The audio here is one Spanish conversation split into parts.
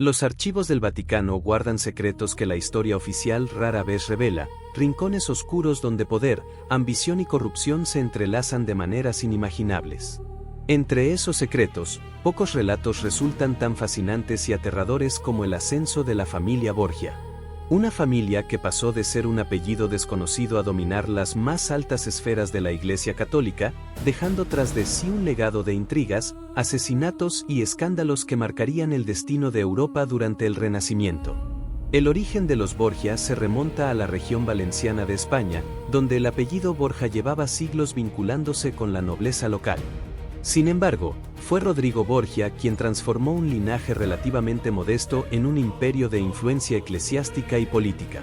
Los archivos del Vaticano guardan secretos que la historia oficial rara vez revela, rincones oscuros donde poder, ambición y corrupción se entrelazan de maneras inimaginables. Entre esos secretos, pocos relatos resultan tan fascinantes y aterradores como el ascenso de la familia Borgia. Una familia que pasó de ser un apellido desconocido a dominar las más altas esferas de la Iglesia Católica, dejando tras de sí un legado de intrigas, asesinatos y escándalos que marcarían el destino de Europa durante el Renacimiento. El origen de los Borgia se remonta a la región valenciana de España, donde el apellido Borja llevaba siglos vinculándose con la nobleza local. Sin embargo, fue Rodrigo Borgia quien transformó un linaje relativamente modesto en un imperio de influencia eclesiástica y política.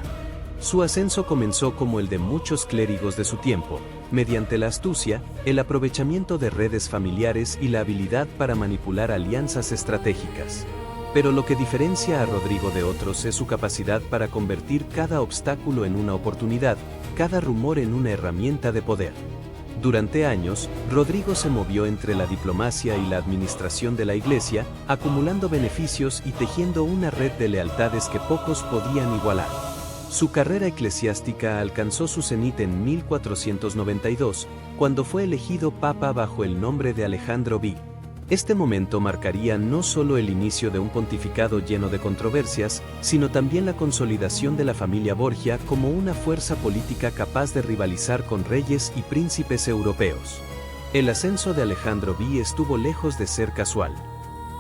Su ascenso comenzó como el de muchos clérigos de su tiempo, mediante la astucia, el aprovechamiento de redes familiares y la habilidad para manipular alianzas estratégicas. Pero lo que diferencia a Rodrigo de otros es su capacidad para convertir cada obstáculo en una oportunidad, cada rumor en una herramienta de poder. Durante años, Rodrigo se movió entre la diplomacia y la administración de la Iglesia, acumulando beneficios y tejiendo una red de lealtades que pocos podían igualar. Su carrera eclesiástica alcanzó su cenit en 1492, cuando fue elegido papa bajo el nombre de Alejandro V. Este momento marcaría no solo el inicio de un pontificado lleno de controversias, sino también la consolidación de la familia Borgia como una fuerza política capaz de rivalizar con reyes y príncipes europeos. El ascenso de Alejandro V estuvo lejos de ser casual.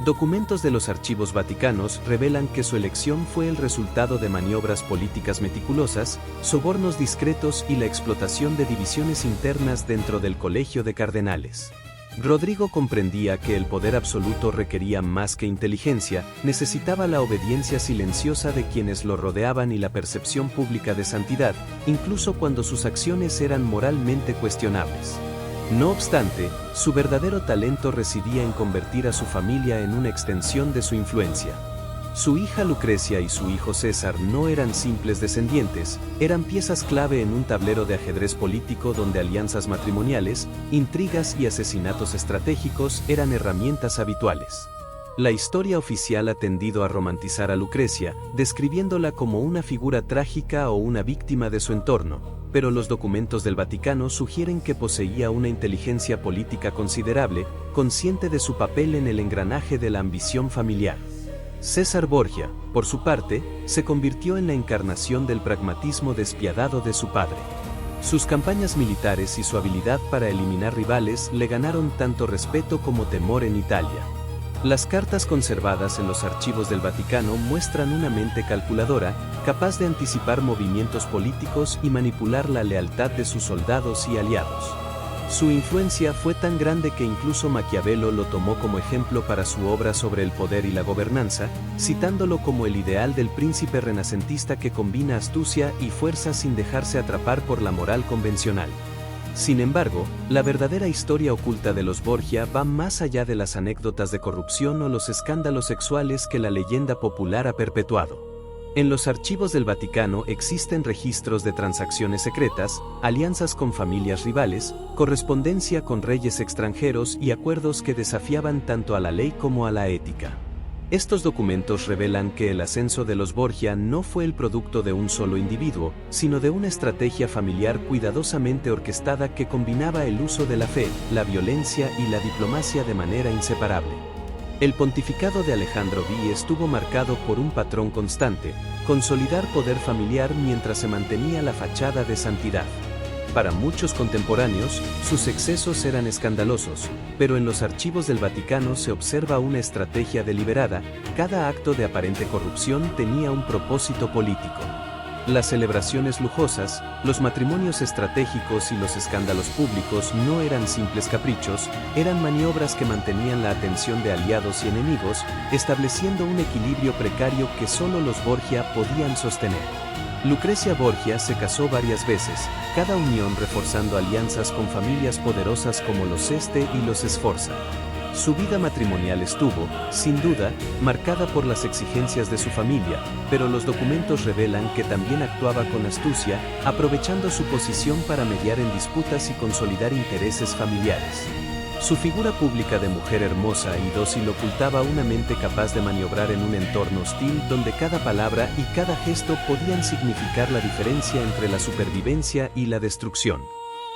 Documentos de los archivos vaticanos revelan que su elección fue el resultado de maniobras políticas meticulosas, sobornos discretos y la explotación de divisiones internas dentro del colegio de cardenales. Rodrigo comprendía que el poder absoluto requería más que inteligencia, necesitaba la obediencia silenciosa de quienes lo rodeaban y la percepción pública de santidad, incluso cuando sus acciones eran moralmente cuestionables. No obstante, su verdadero talento residía en convertir a su familia en una extensión de su influencia. Su hija Lucrecia y su hijo César no eran simples descendientes, eran piezas clave en un tablero de ajedrez político donde alianzas matrimoniales, intrigas y asesinatos estratégicos eran herramientas habituales. La historia oficial ha tendido a romantizar a Lucrecia, describiéndola como una figura trágica o una víctima de su entorno, pero los documentos del Vaticano sugieren que poseía una inteligencia política considerable, consciente de su papel en el engranaje de la ambición familiar. César Borgia, por su parte, se convirtió en la encarnación del pragmatismo despiadado de su padre. Sus campañas militares y su habilidad para eliminar rivales le ganaron tanto respeto como temor en Italia. Las cartas conservadas en los archivos del Vaticano muestran una mente calculadora, capaz de anticipar movimientos políticos y manipular la lealtad de sus soldados y aliados. Su influencia fue tan grande que incluso Maquiavelo lo tomó como ejemplo para su obra sobre el poder y la gobernanza, citándolo como el ideal del príncipe renacentista que combina astucia y fuerza sin dejarse atrapar por la moral convencional. Sin embargo, la verdadera historia oculta de los Borgia va más allá de las anécdotas de corrupción o los escándalos sexuales que la leyenda popular ha perpetuado. En los archivos del Vaticano existen registros de transacciones secretas, alianzas con familias rivales, correspondencia con reyes extranjeros y acuerdos que desafiaban tanto a la ley como a la ética. Estos documentos revelan que el ascenso de los Borgia no fue el producto de un solo individuo, sino de una estrategia familiar cuidadosamente orquestada que combinaba el uso de la fe, la violencia y la diplomacia de manera inseparable. El pontificado de Alejandro V estuvo marcado por un patrón constante: consolidar poder familiar mientras se mantenía la fachada de santidad. Para muchos contemporáneos, sus excesos eran escandalosos, pero en los archivos del Vaticano se observa una estrategia deliberada, cada acto de aparente corrupción tenía un propósito político. Las celebraciones lujosas, los matrimonios estratégicos y los escándalos públicos no eran simples caprichos, eran maniobras que mantenían la atención de aliados y enemigos, estableciendo un equilibrio precario que solo los Borgia podían sostener. Lucrecia Borgia se casó varias veces, cada unión reforzando alianzas con familias poderosas como los Este y los Sforza. Su vida matrimonial estuvo, sin duda, marcada por las exigencias de su familia, pero los documentos revelan que también actuaba con astucia, aprovechando su posición para mediar en disputas y consolidar intereses familiares. Su figura pública de mujer hermosa y dócil ocultaba una mente capaz de maniobrar en un entorno hostil donde cada palabra y cada gesto podían significar la diferencia entre la supervivencia y la destrucción.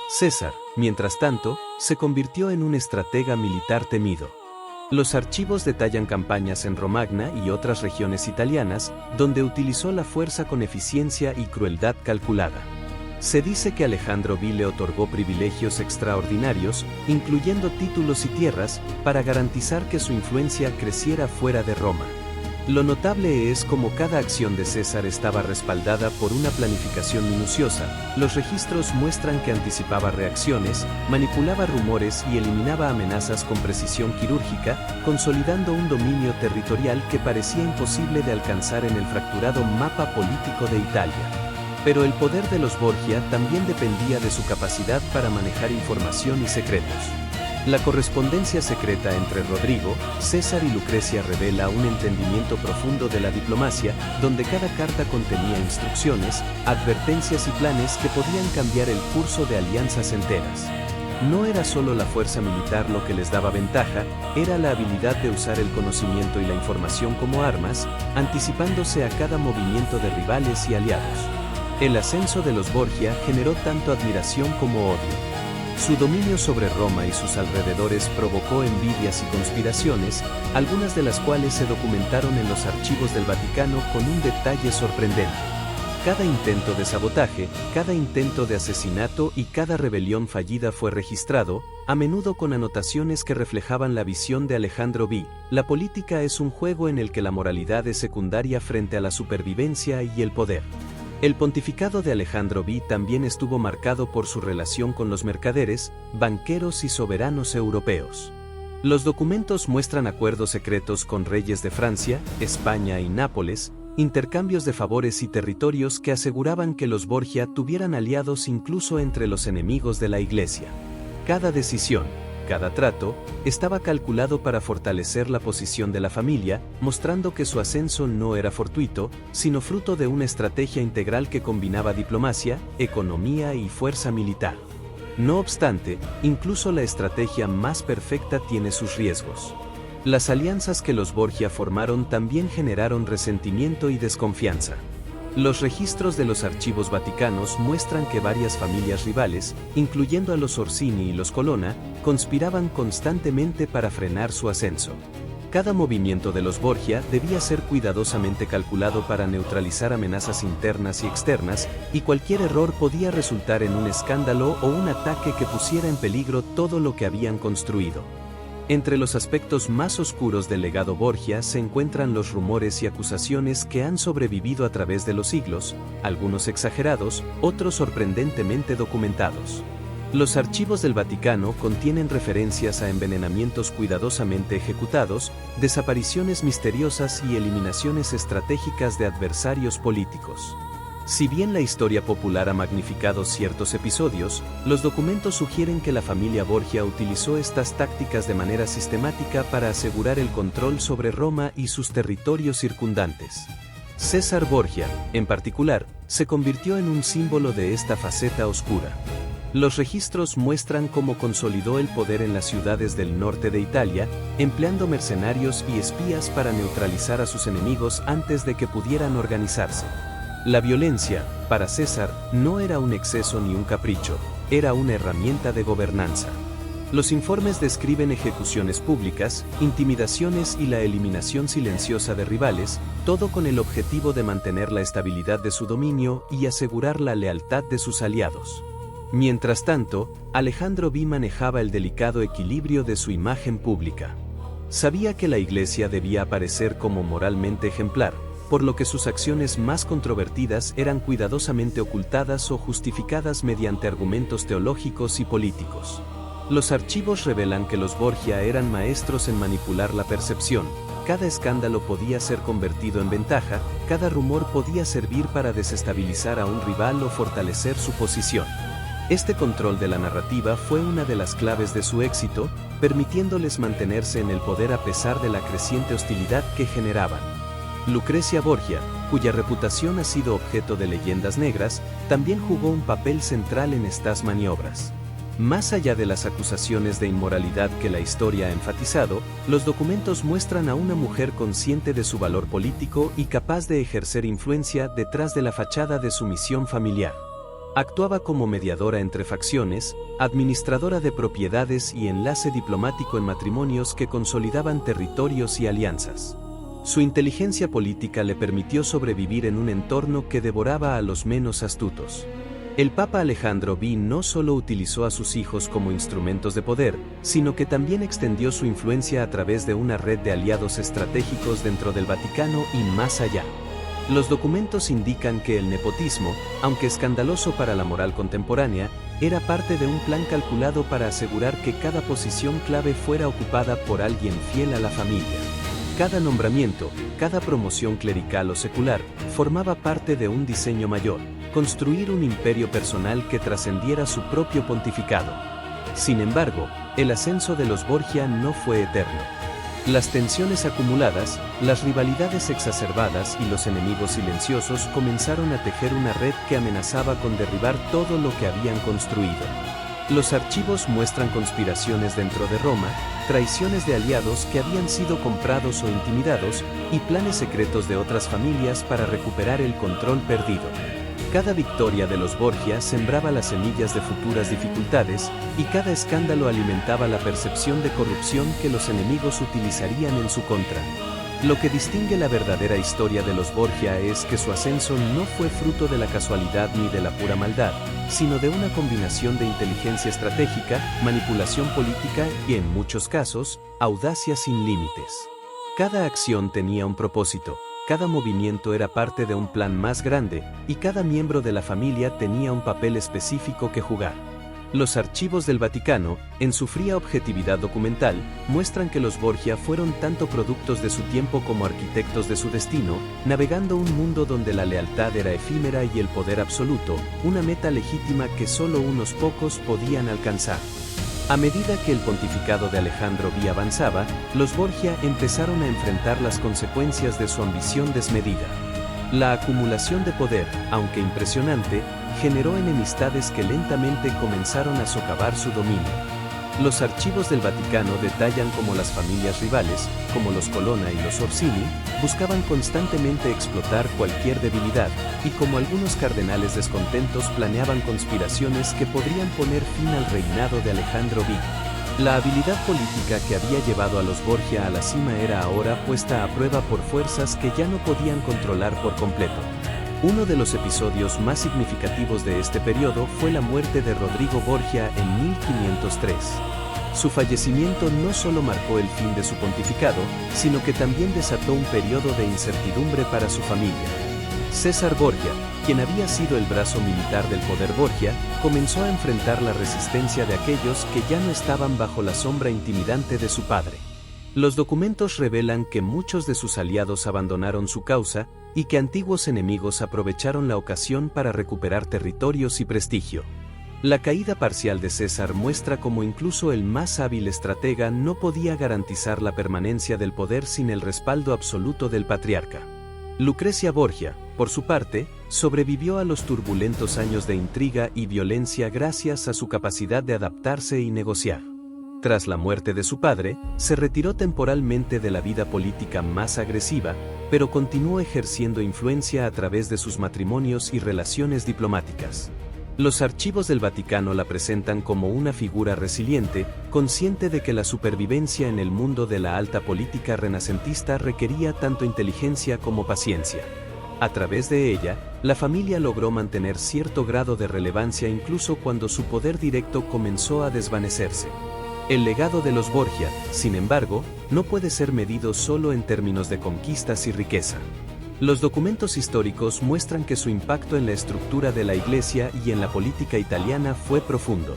César, mientras tanto, se convirtió en un estratega militar temido. Los archivos detallan campañas en Romagna y otras regiones italianas, donde utilizó la fuerza con eficiencia y crueldad calculada. Se dice que Alejandro V le otorgó privilegios extraordinarios, incluyendo títulos y tierras, para garantizar que su influencia creciera fuera de Roma. Lo notable es cómo cada acción de César estaba respaldada por una planificación minuciosa. Los registros muestran que anticipaba reacciones, manipulaba rumores y eliminaba amenazas con precisión quirúrgica, consolidando un dominio territorial que parecía imposible de alcanzar en el fracturado mapa político de Italia. Pero el poder de los Borgia también dependía de su capacidad para manejar información y secretos. La correspondencia secreta entre Rodrigo, César y Lucrecia revela un entendimiento profundo de la diplomacia, donde cada carta contenía instrucciones, advertencias y planes que podían cambiar el curso de alianzas enteras. No era solo la fuerza militar lo que les daba ventaja, era la habilidad de usar el conocimiento y la información como armas, anticipándose a cada movimiento de rivales y aliados. El ascenso de los Borgia generó tanto admiración como odio. Su dominio sobre Roma y sus alrededores provocó envidias y conspiraciones, algunas de las cuales se documentaron en los archivos del Vaticano con un detalle sorprendente. Cada intento de sabotaje, cada intento de asesinato y cada rebelión fallida fue registrado, a menudo con anotaciones que reflejaban la visión de Alejandro V. La política es un juego en el que la moralidad es secundaria frente a la supervivencia y el poder. El pontificado de Alejandro V también estuvo marcado por su relación con los mercaderes, banqueros y soberanos europeos. Los documentos muestran acuerdos secretos con reyes de Francia, España y Nápoles, intercambios de favores y territorios que aseguraban que los Borgia tuvieran aliados incluso entre los enemigos de la Iglesia. Cada decisión, cada trato, estaba calculado para fortalecer la posición de la familia, mostrando que su ascenso no era fortuito, sino fruto de una estrategia integral que combinaba diplomacia, economía y fuerza militar. No obstante, incluso la estrategia más perfecta tiene sus riesgos. Las alianzas que los Borgia formaron también generaron resentimiento y desconfianza. Los registros de los archivos vaticanos muestran que varias familias rivales, incluyendo a los Orsini y los Colonna, conspiraban constantemente para frenar su ascenso. Cada movimiento de los Borgia debía ser cuidadosamente calculado para neutralizar amenazas internas y externas, y cualquier error podía resultar en un escándalo o un ataque que pusiera en peligro todo lo que habían construido. Entre los aspectos más oscuros del legado Borgia se encuentran los rumores y acusaciones que han sobrevivido a través de los siglos, algunos exagerados, otros sorprendentemente documentados. Los archivos del Vaticano contienen referencias a envenenamientos cuidadosamente ejecutados, desapariciones misteriosas y eliminaciones estratégicas de adversarios políticos. Si bien la historia popular ha magnificado ciertos episodios, los documentos sugieren que la familia Borgia utilizó estas tácticas de manera sistemática para asegurar el control sobre Roma y sus territorios circundantes. César Borgia, en particular, se convirtió en un símbolo de esta faceta oscura. Los registros muestran cómo consolidó el poder en las ciudades del norte de Italia, empleando mercenarios y espías para neutralizar a sus enemigos antes de que pudieran organizarse. La violencia, para César, no era un exceso ni un capricho, era una herramienta de gobernanza. Los informes describen ejecuciones públicas, intimidaciones y la eliminación silenciosa de rivales, todo con el objetivo de mantener la estabilidad de su dominio y asegurar la lealtad de sus aliados. Mientras tanto, Alejandro V manejaba el delicado equilibrio de su imagen pública. Sabía que la Iglesia debía aparecer como moralmente ejemplar, por lo que sus acciones más controvertidas eran cuidadosamente ocultadas o justificadas mediante argumentos teológicos y políticos. Los archivos revelan que los Borgia eran maestros en manipular la percepción, cada escándalo podía ser convertido en ventaja, cada rumor podía servir para desestabilizar a un rival o fortalecer su posición. Este control de la narrativa fue una de las claves de su éxito, permitiéndoles mantenerse en el poder a pesar de la creciente hostilidad que generaban. Lucrecia Borgia, cuya reputación ha sido objeto de leyendas negras, también jugó un papel central en estas maniobras. Más allá de las acusaciones de inmoralidad que la historia ha enfatizado, los documentos muestran a una mujer consciente de su valor político y capaz de ejercer influencia detrás de la fachada de su misión familiar. Actuaba como mediadora entre facciones, administradora de propiedades y enlace diplomático en matrimonios que consolidaban territorios y alianzas. Su inteligencia política le permitió sobrevivir en un entorno que devoraba a los menos astutos. El Papa Alejandro V no solo utilizó a sus hijos como instrumentos de poder, sino que también extendió su influencia a través de una red de aliados estratégicos dentro del Vaticano y más allá. Los documentos indican que el nepotismo, aunque escandaloso para la moral contemporánea, era parte de un plan calculado para asegurar que cada posición clave fuera ocupada por alguien fiel a la familia. Cada nombramiento, cada promoción clerical o secular, formaba parte de un diseño mayor: construir un imperio personal que trascendiera su propio pontificado. Sin embargo, el ascenso de los Borgia no fue eterno. Las tensiones acumuladas, las rivalidades exacerbadas y los enemigos silenciosos comenzaron a tejer una red que amenazaba con derribar todo lo que habían construido. Los archivos muestran conspiraciones dentro de Roma, traiciones de aliados que habían sido comprados o intimidados, y planes secretos de otras familias para recuperar el control perdido. Cada victoria de los Borgia sembraba las semillas de futuras dificultades, y cada escándalo alimentaba la percepción de corrupción que los enemigos utilizarían en su contra. Lo que distingue la verdadera historia de los Borgia es que su ascenso no fue fruto de la casualidad ni de la pura maldad, sino de una combinación de inteligencia estratégica, manipulación política y, en muchos casos, audacia sin límites. Cada acción tenía un propósito. Cada movimiento era parte de un plan más grande, y cada miembro de la familia tenía un papel específico que jugar. Los archivos del Vaticano, en su fría objetividad documental, muestran que los Borgia fueron tanto productos de su tiempo como arquitectos de su destino, navegando un mundo donde la lealtad era efímera y el poder absoluto, una meta legítima que solo unos pocos podían alcanzar. A medida que el pontificado de Alejandro V avanzaba, los Borgia empezaron a enfrentar las consecuencias de su ambición desmedida. La acumulación de poder, aunque impresionante, generó enemistades que lentamente comenzaron a socavar su dominio. Los archivos del Vaticano detallan cómo las familias rivales, como los Colonna y los Orsini, buscaban constantemente explotar cualquier debilidad, y como algunos cardenales descontentos planeaban conspiraciones que podrían poner fin al reinado de Alejandro V. La habilidad política que había llevado a los Borgia a la cima era ahora puesta a prueba por fuerzas que ya no podían controlar por completo. Uno de los episodios más significativos de este periodo fue la muerte de Rodrigo Borgia en 1503. Su fallecimiento no solo marcó el fin de su pontificado, sino que también desató un periodo de incertidumbre para su familia. César Borgia, quien había sido el brazo militar del poder Borgia, comenzó a enfrentar la resistencia de aquellos que ya no estaban bajo la sombra intimidante de su padre. Los documentos revelan que muchos de sus aliados abandonaron su causa y que antiguos enemigos aprovecharon la ocasión para recuperar territorios y prestigio. La caída parcial de César muestra cómo incluso el más hábil estratega no podía garantizar la permanencia del poder sin el respaldo absoluto del patriarca. Lucrecia Borgia, por su parte, sobrevivió a los turbulentos años de intriga y violencia gracias a su capacidad de adaptarse y negociar. Tras la muerte de su padre, se retiró temporalmente de la vida política más agresiva, pero continuó ejerciendo influencia a través de sus matrimonios y relaciones diplomáticas. Los archivos del Vaticano la presentan como una figura resiliente, consciente de que la supervivencia en el mundo de la alta política renacentista requería tanto inteligencia como paciencia. A través de ella, la familia logró mantener cierto grado de relevancia incluso cuando su poder directo comenzó a desvanecerse. El legado de los Borgia, sin embargo, no puede ser medido solo en términos de conquistas y riqueza. Los documentos históricos muestran que su impacto en la estructura de la Iglesia y en la política italiana fue profundo.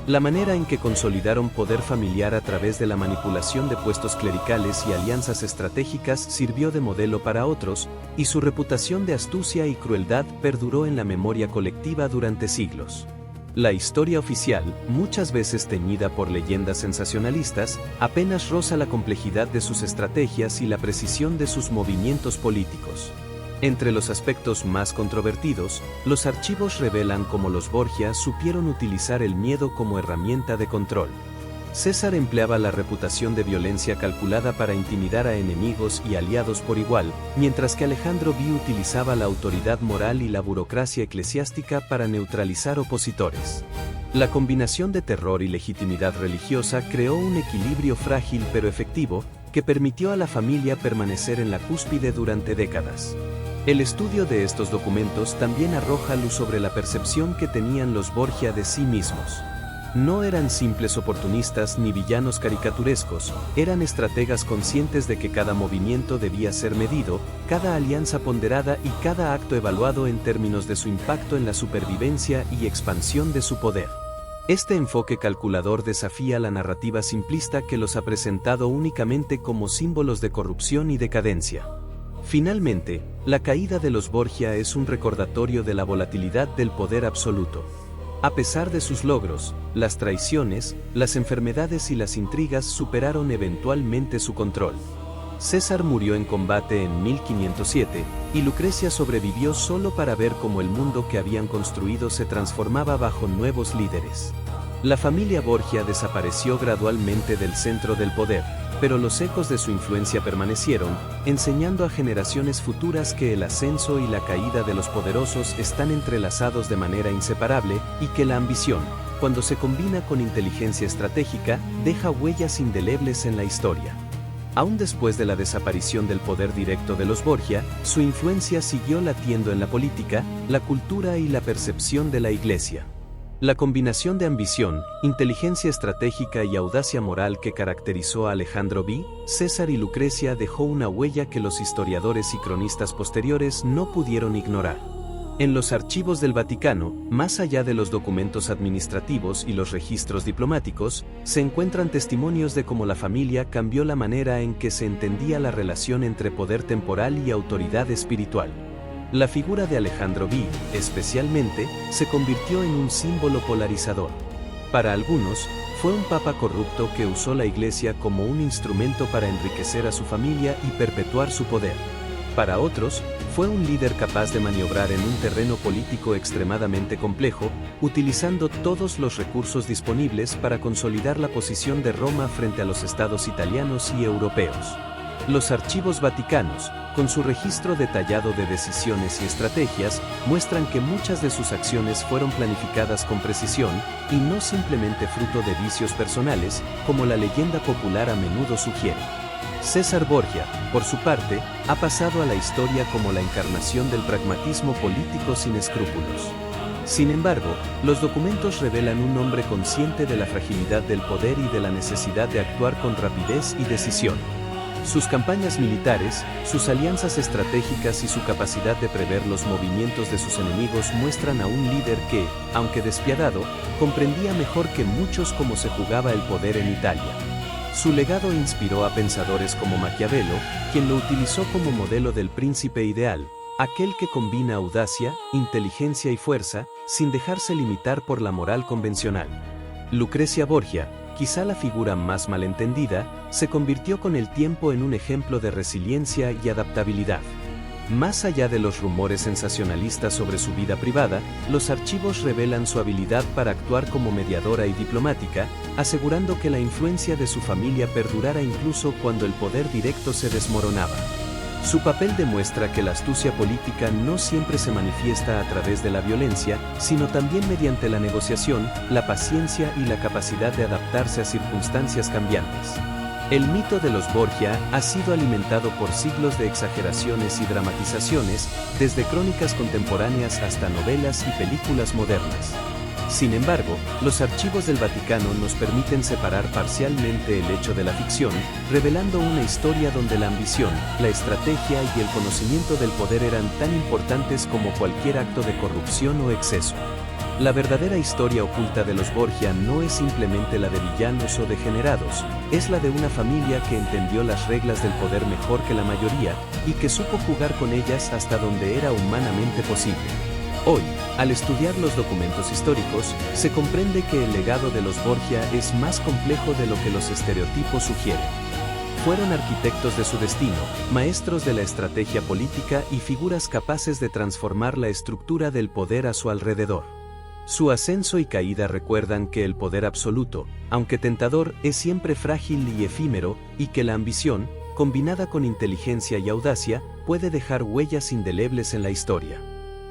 La manera en que consolidaron poder familiar a través de la manipulación de puestos clericales y alianzas estratégicas sirvió de modelo para otros, y su reputación de astucia y crueldad perduró en la memoria colectiva durante siglos. La historia oficial, muchas veces teñida por leyendas sensacionalistas, apenas roza la complejidad de sus estrategias y la precisión de sus movimientos políticos. Entre los aspectos más controvertidos, los archivos revelan cómo los Borgia supieron utilizar el miedo como herramienta de control. César empleaba la reputación de violencia calculada para intimidar a enemigos y aliados por igual, mientras que Alejandro V utilizaba la autoridad moral y la burocracia eclesiástica para neutralizar opositores. La combinación de terror y legitimidad religiosa creó un equilibrio frágil pero efectivo, que permitió a la familia permanecer en la cúspide durante décadas. El estudio de estos documentos también arroja luz sobre la percepción que tenían los Borgia de sí mismos. No eran simples oportunistas ni villanos caricaturescos, eran estrategas conscientes de que cada movimiento debía ser medido, cada alianza ponderada y cada acto evaluado en términos de su impacto en la supervivencia y expansión de su poder. Este enfoque calculador desafía la narrativa simplista que los ha presentado únicamente como símbolos de corrupción y decadencia. Finalmente, la caída de los Borgia es un recordatorio de la volatilidad del poder absoluto. A pesar de sus logros, las traiciones, las enfermedades y las intrigas superaron eventualmente su control. César murió en combate en 1507, y Lucrecia sobrevivió solo para ver cómo el mundo que habían construido se transformaba bajo nuevos líderes. La familia Borgia desapareció gradualmente del centro del poder, pero los ecos de su influencia permanecieron, enseñando a generaciones futuras que el ascenso y la caída de los poderosos están entrelazados de manera inseparable y que la ambición, cuando se combina con inteligencia estratégica, deja huellas indelebles en la historia. Aún después de la desaparición del poder directo de los Borgia, su influencia siguió latiendo en la política, la cultura y la percepción de la Iglesia. La combinación de ambición, inteligencia estratégica y audacia moral que caracterizó a Alejandro V, César y Lucrecia dejó una huella que los historiadores y cronistas posteriores no pudieron ignorar. En los archivos del Vaticano, más allá de los documentos administrativos y los registros diplomáticos, se encuentran testimonios de cómo la familia cambió la manera en que se entendía la relación entre poder temporal y autoridad espiritual. La figura de Alejandro V, especialmente, se convirtió en un símbolo polarizador. Para algunos, fue un papa corrupto que usó la Iglesia como un instrumento para enriquecer a su familia y perpetuar su poder. Para otros, fue un líder capaz de maniobrar en un terreno político extremadamente complejo, utilizando todos los recursos disponibles para consolidar la posición de Roma frente a los estados italianos y europeos. Los archivos vaticanos, con su registro detallado de decisiones y estrategias, muestran que muchas de sus acciones fueron planificadas con precisión y no simplemente fruto de vicios personales, como la leyenda popular a menudo sugiere. César Borgia, por su parte, ha pasado a la historia como la encarnación del pragmatismo político sin escrúpulos. Sin embargo, los documentos revelan un hombre consciente de la fragilidad del poder y de la necesidad de actuar con rapidez y decisión. Sus campañas militares, sus alianzas estratégicas y su capacidad de prever los movimientos de sus enemigos muestran a un líder que, aunque despiadado, comprendía mejor que muchos cómo se jugaba el poder en Italia. Su legado inspiró a pensadores como Maquiavelo, quien lo utilizó como modelo del príncipe ideal, aquel que combina audacia, inteligencia y fuerza, sin dejarse limitar por la moral convencional. Lucrecia Borgia, quizá la figura más malentendida, se convirtió con el tiempo en un ejemplo de resiliencia y adaptabilidad. Más allá de los rumores sensacionalistas sobre su vida privada, los archivos revelan su habilidad para actuar como mediadora y diplomática, asegurando que la influencia de su familia perdurara incluso cuando el poder directo se desmoronaba. Su papel demuestra que la astucia política no siempre se manifiesta a través de la violencia, sino también mediante la negociación, la paciencia y la capacidad de adaptarse a circunstancias cambiantes. El mito de los Borgia ha sido alimentado por siglos de exageraciones y dramatizaciones, desde crónicas contemporáneas hasta novelas y películas modernas. Sin embargo, los archivos del Vaticano nos permiten separar parcialmente el hecho de la ficción, revelando una historia donde la ambición, la estrategia y el conocimiento del poder eran tan importantes como cualquier acto de corrupción o exceso. La verdadera historia oculta de los Borgia no es simplemente la de villanos o degenerados, es la de una familia que entendió las reglas del poder mejor que la mayoría y que supo jugar con ellas hasta donde era humanamente posible. Hoy, al estudiar los documentos históricos, se comprende que el legado de los Borgia es más complejo de lo que los estereotipos sugieren. Fueron arquitectos de su destino, maestros de la estrategia política y figuras capaces de transformar la estructura del poder a su alrededor. Su ascenso y caída recuerdan que el poder absoluto, aunque tentador, es siempre frágil y efímero, y que la ambición, combinada con inteligencia y audacia, puede dejar huellas indelebles en la historia.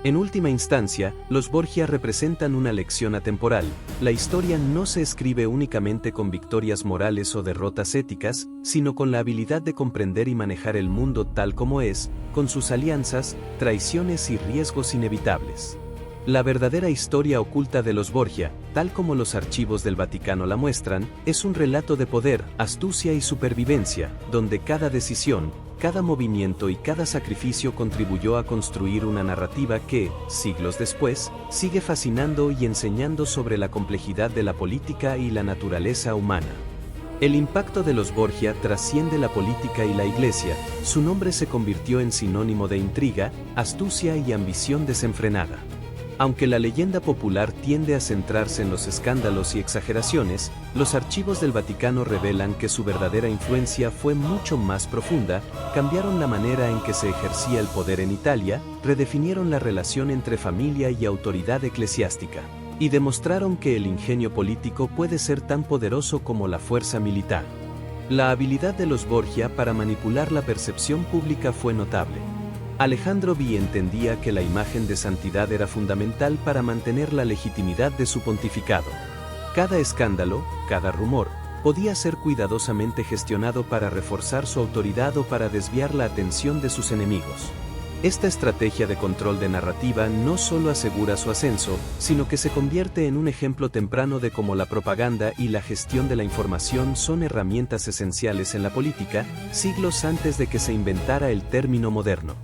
En última instancia, los Borgia representan una lección atemporal. La historia no se escribe únicamente con victorias morales o derrotas éticas, sino con la habilidad de comprender y manejar el mundo tal como es, con sus alianzas, traiciones y riesgos inevitables. La verdadera historia oculta de los Borgia, tal como los archivos del Vaticano la muestran, es un relato de poder, astucia y supervivencia, donde cada decisión, cada movimiento y cada sacrificio contribuyó a construir una narrativa que, siglos después, sigue fascinando y enseñando sobre la complejidad de la política y la naturaleza humana. El impacto de los Borgia trasciende la política y la iglesia. Su nombre se convirtió en sinónimo de intriga, astucia y ambición desenfrenada. Aunque la leyenda popular tiende a centrarse en los escándalos y exageraciones, los archivos del Vaticano revelan que su verdadera influencia fue mucho más profunda, cambiaron la manera en que se ejercía el poder en Italia, redefinieron la relación entre familia y autoridad eclesiástica, y demostraron que el ingenio político puede ser tan poderoso como la fuerza militar. La habilidad de los Borgia para manipular la percepción pública fue notable. Alejandro V entendía que la imagen de santidad era fundamental para mantener la legitimidad de su pontificado. Cada escándalo, cada rumor, podía ser cuidadosamente gestionado para reforzar su autoridad o para desviar la atención de sus enemigos. Esta estrategia de control de narrativa no solo asegura su ascenso, sino que se convierte en un ejemplo temprano de cómo la propaganda y la gestión de la información son herramientas esenciales en la política, siglos antes de que se inventara el término moderno.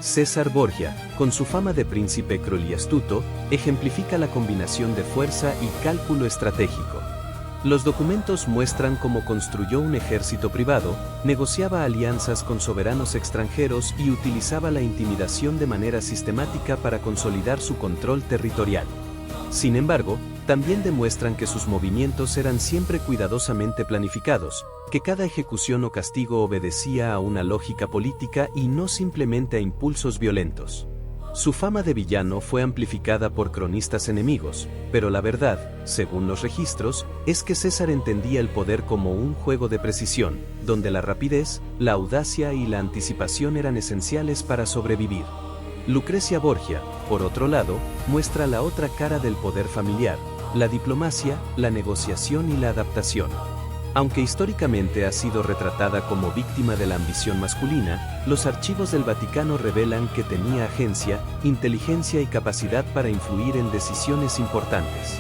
César Borgia, con su fama de príncipe cruel y astuto, ejemplifica la combinación de fuerza y cálculo estratégico. Los documentos muestran cómo construyó un ejército privado, negociaba alianzas con soberanos extranjeros y utilizaba la intimidación de manera sistemática para consolidar su control territorial. Sin embargo, también demuestran que sus movimientos eran siempre cuidadosamente planificados, que cada ejecución o castigo obedecía a una lógica política y no simplemente a impulsos violentos. Su fama de villano fue amplificada por cronistas enemigos, pero la verdad, según los registros, es que César entendía el poder como un juego de precisión, donde la rapidez, la audacia y la anticipación eran esenciales para sobrevivir. Lucrecia Borgia, por otro lado, muestra la otra cara del poder familiar, la diplomacia, la negociación y la adaptación. Aunque históricamente ha sido retratada como víctima de la ambición masculina, los archivos del Vaticano revelan que tenía agencia, inteligencia y capacidad para influir en decisiones importantes.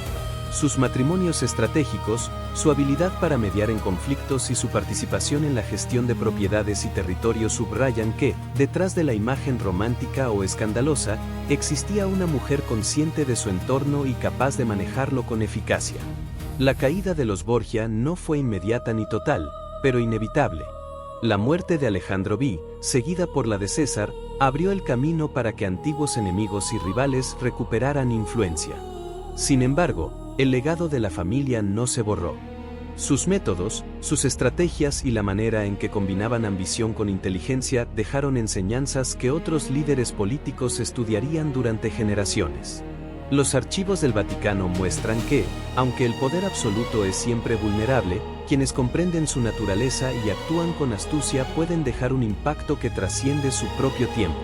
Sus matrimonios estratégicos, su habilidad para mediar en conflictos y su participación en la gestión de propiedades y territorios subrayan que, detrás de la imagen romántica o escandalosa, existía una mujer consciente de su entorno y capaz de manejarlo con eficacia. La caída de los Borgia no fue inmediata ni total, pero inevitable. La muerte de Alejandro V, seguida por la de César, abrió el camino para que antiguos enemigos y rivales recuperaran influencia. Sin embargo, el legado de la familia no se borró. Sus métodos, sus estrategias y la manera en que combinaban ambición con inteligencia dejaron enseñanzas que otros líderes políticos estudiarían durante generaciones. Los archivos del Vaticano muestran que, aunque el poder absoluto es siempre vulnerable, quienes comprenden su naturaleza y actúan con astucia pueden dejar un impacto que trasciende su propio tiempo.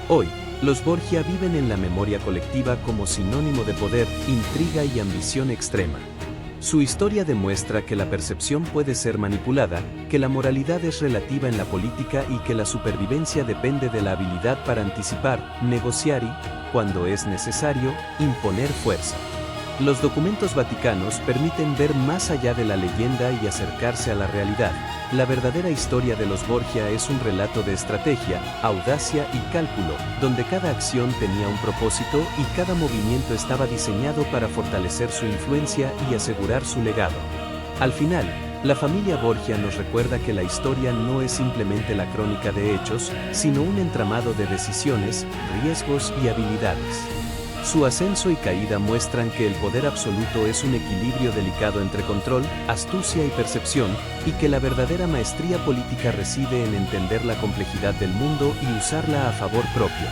Hoy, los Borgia viven en la memoria colectiva como sinónimo de poder, intriga y ambición extrema. Su historia demuestra que la percepción puede ser manipulada, que la moralidad es relativa en la política y que la supervivencia depende de la habilidad para anticipar, negociar y, cuando es necesario, imponer fuerza. Los documentos vaticanos permiten ver más allá de la leyenda y acercarse a la realidad. La verdadera historia de los Borgia es un relato de estrategia, audacia y cálculo, donde cada acción tenía un propósito y cada movimiento estaba diseñado para fortalecer su influencia y asegurar su legado. Al final, la familia Borgia nos recuerda que la historia no es simplemente la crónica de hechos, sino un entramado de decisiones, riesgos y habilidades. Su ascenso y caída muestran que el poder absoluto es un equilibrio delicado entre control, astucia y percepción, y que la verdadera maestría política reside en entender la complejidad del mundo y usarla a favor propio.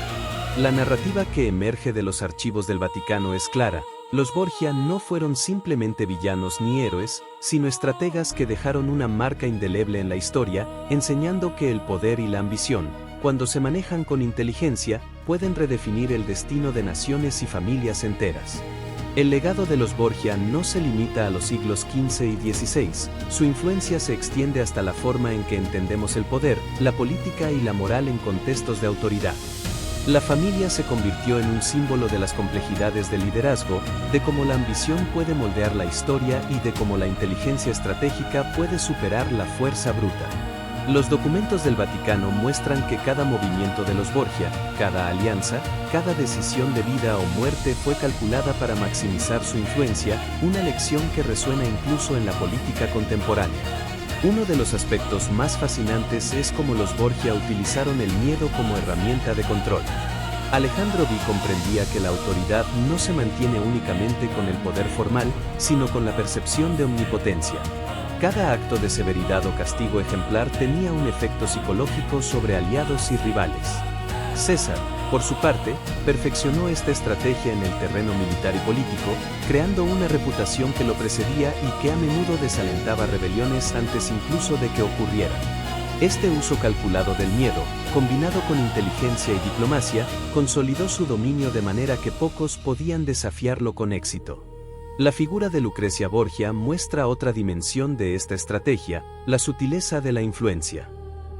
La narrativa que emerge de los archivos del Vaticano es clara: los Borgia no fueron simplemente villanos ni héroes, sino estrategas que dejaron una marca indeleble en la historia, enseñando que el poder y la ambición, cuando se manejan con inteligencia, pueden redefinir el destino de naciones y familias enteras. El legado de los Borgia no se limita a los siglos XV y XVI, su influencia se extiende hasta la forma en que entendemos el poder, la política y la moral en contextos de autoridad. La familia se convirtió en un símbolo de las complejidades del liderazgo, de cómo la ambición puede moldear la historia y de cómo la inteligencia estratégica puede superar la fuerza bruta. Los documentos del Vaticano muestran que cada movimiento de los Borgia, cada alianza, cada decisión de vida o muerte fue calculada para maximizar su influencia, una lección que resuena incluso en la política contemporánea. Uno de los aspectos más fascinantes es cómo los Borgia utilizaron el miedo como herramienta de control. Alejandro V comprendía que la autoridad no se mantiene únicamente con el poder formal, sino con la percepción de omnipotencia. Cada acto de severidad o castigo ejemplar tenía un efecto psicológico sobre aliados y rivales. César, por su parte, perfeccionó esta estrategia en el terreno militar y político, creando una reputación que lo precedía y que a menudo desalentaba rebeliones antes incluso de que ocurrieran. Este uso calculado del miedo, combinado con inteligencia y diplomacia, consolidó su dominio de manera que pocos podían desafiarlo con éxito. La figura de Lucrecia Borgia muestra otra dimensión de esta estrategia: la sutileza de la influencia.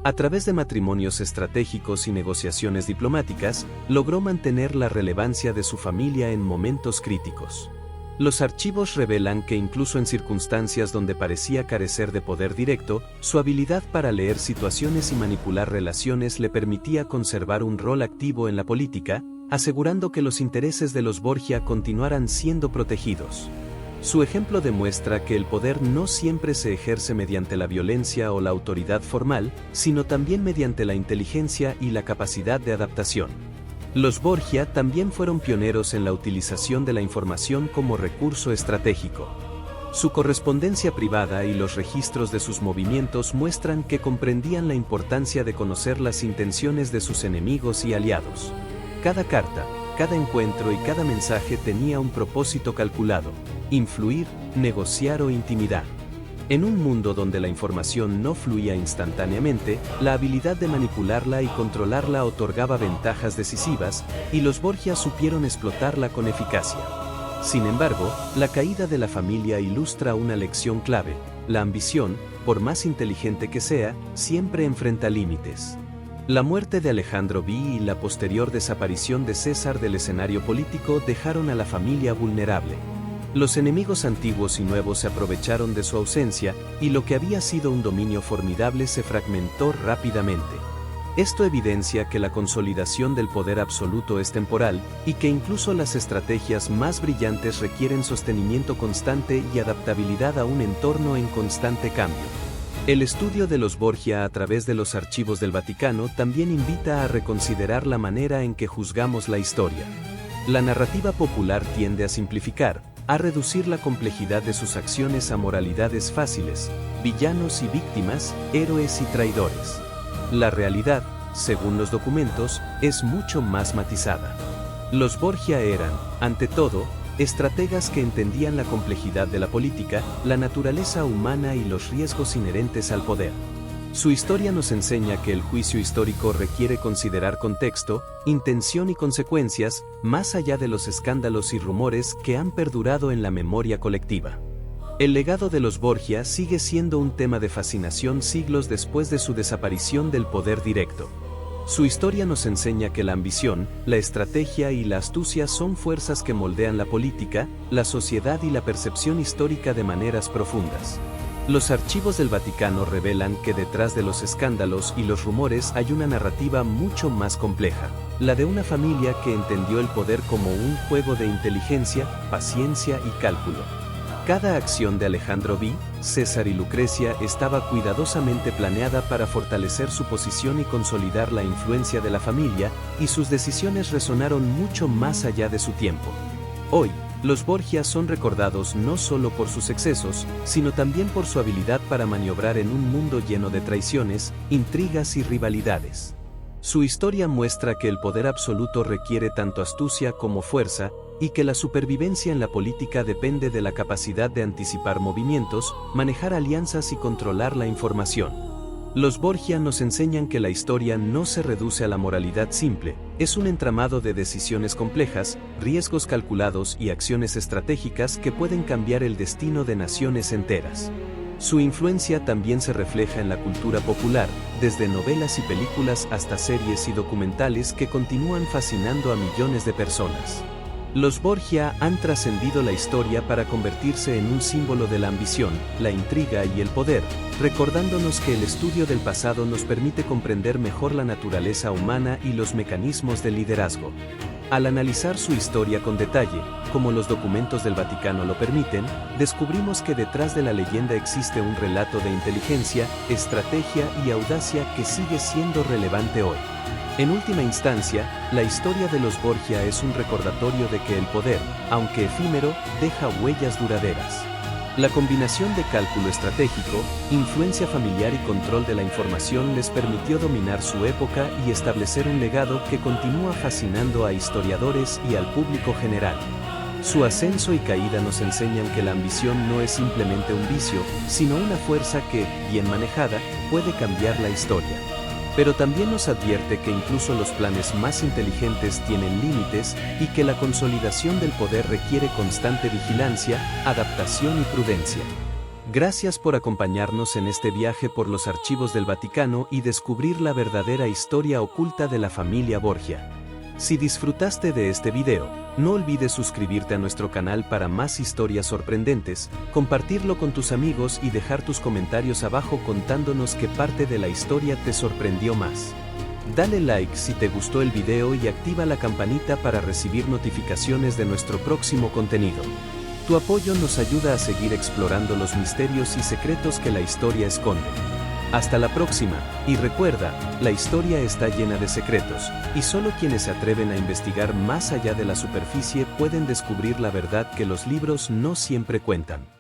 A través de matrimonios estratégicos y negociaciones diplomáticas, logró mantener la relevancia de su familia en momentos críticos. Los archivos revelan que incluso en circunstancias donde parecía carecer de poder directo, su habilidad para leer situaciones y manipular relaciones le permitía conservar un rol activo en la política, asegurando que los intereses de los Borgia continuaran siendo protegidos. Su ejemplo demuestra que el poder no siempre se ejerce mediante la violencia o la autoridad formal, sino también mediante la inteligencia y la capacidad de adaptación. Los Borgia también fueron pioneros en la utilización de la información como recurso estratégico. Su correspondencia privada y los registros de sus movimientos muestran que comprendían la importancia de conocer las intenciones de sus enemigos y aliados. Cada carta, cada encuentro y cada mensaje tenía un propósito calculado: influir, negociar o intimidar. En un mundo donde la información no fluía instantáneamente, la habilidad de manipularla y controlarla otorgaba ventajas decisivas, y los Borgia supieron explotarla con eficacia. Sin embargo, la caída de la familia ilustra una lección clave: la ambición, por más inteligente que sea, siempre enfrenta límites. La muerte de Alejandro V y la posterior desaparición de César del escenario político dejaron a la familia vulnerable. Los enemigos antiguos y nuevos se aprovecharon de su ausencia, y lo que había sido un dominio formidable se fragmentó rápidamente. Esto evidencia que la consolidación del poder absoluto es temporal, y que incluso las estrategias más brillantes requieren sostenimiento constante y adaptabilidad a un entorno en constante cambio. El estudio de los Borgia a través de los archivos del Vaticano también invita a reconsiderar la manera en que juzgamos la historia. La narrativa popular tiende a simplificar, a reducir la complejidad de sus acciones a moralidades fáciles: villanos y víctimas, héroes y traidores. La realidad, según los documentos, es mucho más matizada. Los Borgia eran, ante todo, estrategas que entendían la complejidad de la política, la naturaleza humana y los riesgos inherentes al poder. Su historia nos enseña que el juicio histórico requiere considerar contexto, intención y consecuencias, más allá de los escándalos y rumores que han perdurado en la memoria colectiva. El legado de los Borgia sigue siendo un tema de fascinación siglos después de su desaparición del poder directo. Su historia nos enseña que la ambición, la estrategia y la astucia son fuerzas que moldean la política, la sociedad y la percepción histórica de maneras profundas. Los archivos del Vaticano revelan que detrás de los escándalos y los rumores hay una narrativa mucho más compleja: la de una familia que entendió el poder como un juego de inteligencia, paciencia y cálculo. Cada acción de Alejandro V, César y Lucrecia estaba cuidadosamente planeada para fortalecer su posición y consolidar la influencia de la familia, y sus decisiones resonaron mucho más allá de su tiempo. Hoy, los Borgia son recordados no solo por sus excesos, sino también por su habilidad para maniobrar en un mundo lleno de traiciones, intrigas y rivalidades. Su historia muestra que el poder absoluto requiere tanto astucia como fuerza, y que la supervivencia en la política depende de la capacidad de anticipar movimientos, manejar alianzas y controlar la información. Los Borgia nos enseñan que la historia no se reduce a la moralidad simple, es un entramado de decisiones complejas, riesgos calculados y acciones estratégicas que pueden cambiar el destino de naciones enteras. Su influencia también se refleja en la cultura popular, desde novelas y películas hasta series y documentales que continúan fascinando a millones de personas. Los Borgia han trascendido la historia para convertirse en un símbolo de la ambición, la intriga y el poder, recordándonos que el estudio del pasado nos permite comprender mejor la naturaleza humana y los mecanismos del liderazgo. Al analizar su historia con detalle, como los documentos del Vaticano lo permiten, descubrimos que detrás de la leyenda existe un relato de inteligencia, estrategia y audacia que sigue siendo relevante hoy. En última instancia, la historia de los Borgia es un recordatorio de que el poder, aunque efímero, deja huellas duraderas. La combinación de cálculo estratégico, influencia familiar y control de la información les permitió dominar su época y establecer un legado que continúa fascinando a historiadores y al público general. Su ascenso y caída nos enseñan que la ambición no es simplemente un vicio, sino una fuerza que, bien manejada, puede cambiar la historia. Pero también nos advierte que incluso los planes más inteligentes tienen límites y que la consolidación del poder requiere constante vigilancia, adaptación y prudencia. Gracias por acompañarnos en este viaje por los archivos del Vaticano y descubrir la verdadera historia oculta de la familia Borgia. Si disfrutaste de este video, no olvides suscribirte a nuestro canal para más historias sorprendentes, compartirlo con tus amigos y dejar tus comentarios abajo contándonos qué parte de la historia te sorprendió más. Dale like si te gustó el video y activa la campanita para recibir notificaciones de nuestro próximo contenido. Tu apoyo nos ayuda a seguir explorando los misterios y secretos que la historia esconde. Hasta la próxima, y recuerda, la historia está llena de secretos, y solo quienes se atreven a investigar más allá de la superficie pueden descubrir la verdad que los libros no siempre cuentan.